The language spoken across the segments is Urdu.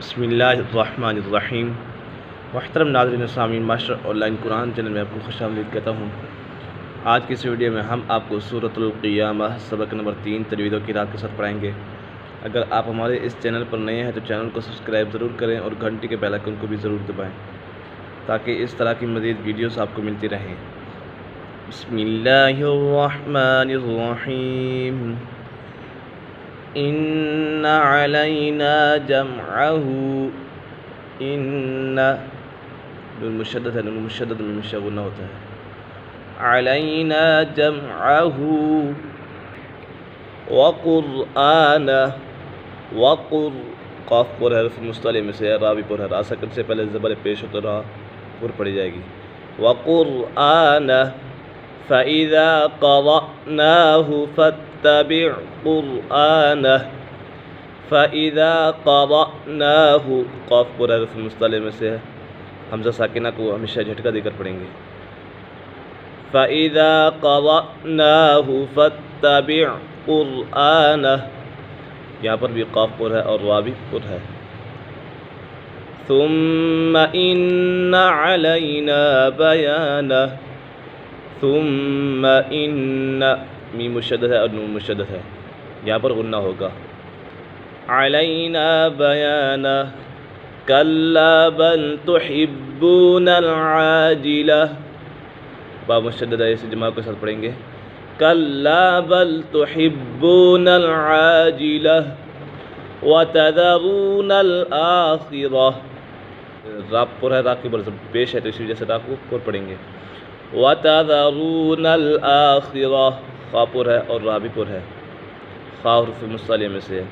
بسم اللہ الرحمن الرحیم۔ محترم ناظرین و سامعین، master on line Quran channel میں آپ کو خوش آمدید کہتا ہوں۔ آج کی اس ویڈیو میں ہم آپ کو سورۃ القیامہ سبق نمبر 3 تجوید و قراءت کے ساتھ پڑھائیں گے۔ اگر آپ ہمارے اس چینل پر نئے ہیں تو چینل کو سبسکرائب ضرور کریں اور گھنٹی کے بیل آئیکن کو بھی ضرور دبائیں تاکہ اس طرح کی مزید ویڈیوز آپ کو ملتی رہیں۔ بسم اللہ الرحمن الرحیم۔ ان علینا جمعہ، ان نون مشدد ہے، نون مشدد میں ہمیشہ غنہ ہوتا ہے۔ علینا جمعہ وقرآنہ، قاف پر حرف مستعلی میں سے را بھی پر ہے، را ساکن سے پہلے زبر پیش ہوتا را پر پڑھی جائے گی۔ وقرآنہ فَإِذَا قَرَأْنَاهُ فَاتَّبِعْ قُرْآنَهُ، فَإِذَا قَرَأْنَاهُ قاف پر حرف مستعلی میں سے ہے، حمزہ ساکنہ کو ہمیشہ جھٹکا دے کر پڑھیں گے۔ فَإِذَا قَرَأْنَاهُ فَاتَّبِعْ قُرْآنَهُ، یہاں پر بھی قاف پر ہے اور را بھی پر ہے۔ ثُمَّ إِنَّ عَلَيْنَا بَيَانَهُ، ثم ان میم مشدد ہے اور نون مشدد ہے، یہاں پر غنہ ہوگا۔ علینا بیانہ کلا بل تحبون العاجلہ، با مشدد ہے، اسے جماع کے ساتھ پڑھیں گے۔ کلا بل تحبون العاجلہ وتذرون الآخرہ، را پر ہے، را کے بل پیش ہے تو اسی وجہ سے را کو پر پڑھیں گے۔ وَتَذَرُونَ الْآخِرَةَ، خا پر ہے اور را بھی پر ہے، خا حرف مستعلی میں سے ہے۔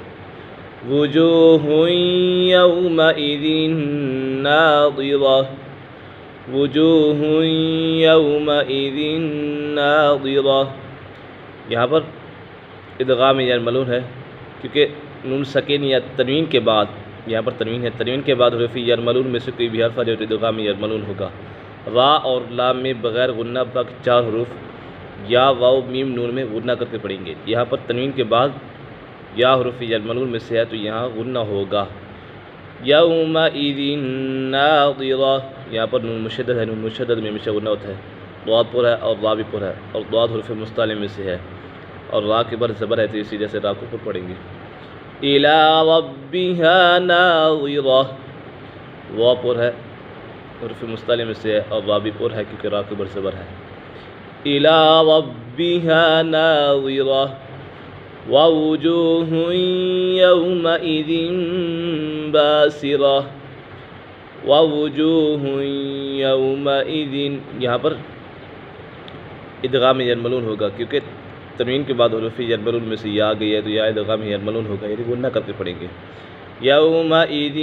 وُجُوهٌ يَوْمَئِذٍ نَاظِرَةٌ، وُجُوهٌ يَوْمَئِذٍ نَاظِرَةٌ، یہاں پر ادغام یرملون ہے کیونکہ نون سکین یا تنوین کے بعد، یہاں پر تنوین ہے، تنوین کے بعد حرف یرملون میں سے کوئی بھی حرف آ جائے تو ادغام یرملون ہوگا۔ را اور لام میں بغیر غنہ باقی 4 حروف یا واو میم نون میں غنہ کر کے پڑھیں گے۔ یہاں پر تنوین کے بعد یا حروف یرملون میں سے ہے تو یہاں غنہ ہوگا۔ یومئذ ناظرہ، یہاں پر نون مشدد ہے، نون مشدد میں ہمیشہ غنہ ہوتا ہے، ضاد پر ہے اور را بھی پر ہے اور ضاد حرف مستعلی میں سے ہے اور را کے بعد زبر ہے تو اسی جیسے را کو پر پڑھیں گے۔ الی ربها ناظرہ، وا پر ہے، حرف مستعلی میں سے ہے اور را بھی پر ہے کیونکہ را کے بعد زبر ہے۔ الی ربها ناظرہ ووجوہ یومئذ باسرہ، ووجوہ یومئذ، یہاں پر ادغام یرملون ہوگا کیونکہ تنوین کے بعد حروف یرملون میں سے یا گئی ہے تو یا ادغام یرملون ہوگا، یعنی غنہ کر کے پڑھیں گے۔ یومئذ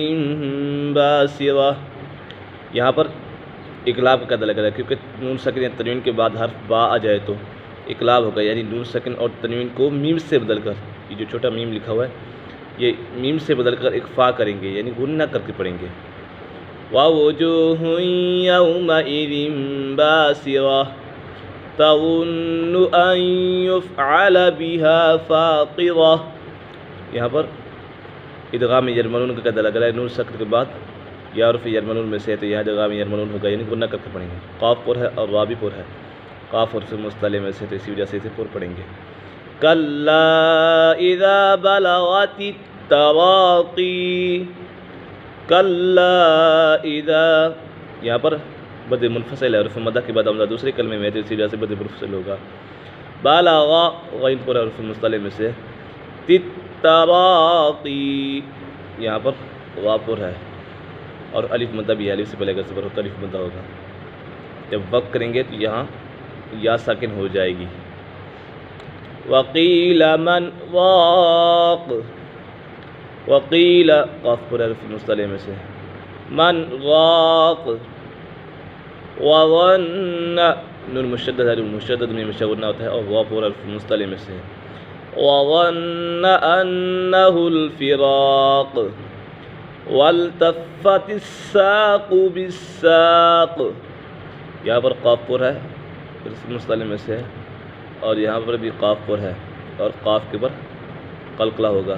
باسرہ، یہاں پر اقلاب کا قاعدہ لگا ہے کیونکہ نون سکن یا تنوین کے بعد حرف با آ جائے تو اقلاب ہوگا، یعنی نون سکن اور تنوین کو میم سے بدل کر، یہ جو چھوٹا میم لکھا ہوا ہے یہ میم سے بدل کر ایک فا کریں گے، یعنی غنہ کر کے پڑھیں گے۔ وَوُجُوهٌ يَوْمَئِذٍ بَاسِرَةٌ تَظُنُّ أَن يُفْعَلَ بِهَا فَاقِرَةٌ، یہاں پر ادغام یرملون کا قاعدہ لگا ہے، نون سکن کے بعد یا حرف یرملون میں سے ہے تو یہاں ادغام یرملون ہوگا، یعنی غنہ کر کے پڑھیں گے۔ قاف پر ہے اور را بھی پر ہے، قاف حرف مستعلی میں سے تو اسی وجہ سے اسے پر پڑھیں گے۔ کلا اذا بلغت التراقی، کلا اذا، یہاں پر بد منفصل ہے، حرف مدہ کے بعد حمزہ دوسرے کلمے میں ہے تو اسی وجہ سے بد منفصل ہوگا۔ بلغ غین پر حرف مستعلی میں سے، التراقی، یہاں پر وا پر ہے اور الف مدہ بھی ہے، الف سے پہلے اگر زبر ہو تو الف مدہ ہوگا، جب وقف کریں گے تو یہاں یا ساکن ہو جائے گی۔ وقیل من راق، وقیل قاف پر حرف مستعلی میں سے، من راق وظن، نون مشدد ہے، نون مشدد میں ہمیشہ غنہ ہوتا ہے اور وا پر حرف مستعلی میں سے، وظن انہ الفراق وَالْتَفَّتِ السَّاقُ بِالسَّاقِ، یہاں پر قاف پر ہے، حرف مستعلی میں سے ہے اور یہاں پر بھی قاف پر ہے اور قاف کے پر قلقلہ ہوگا۔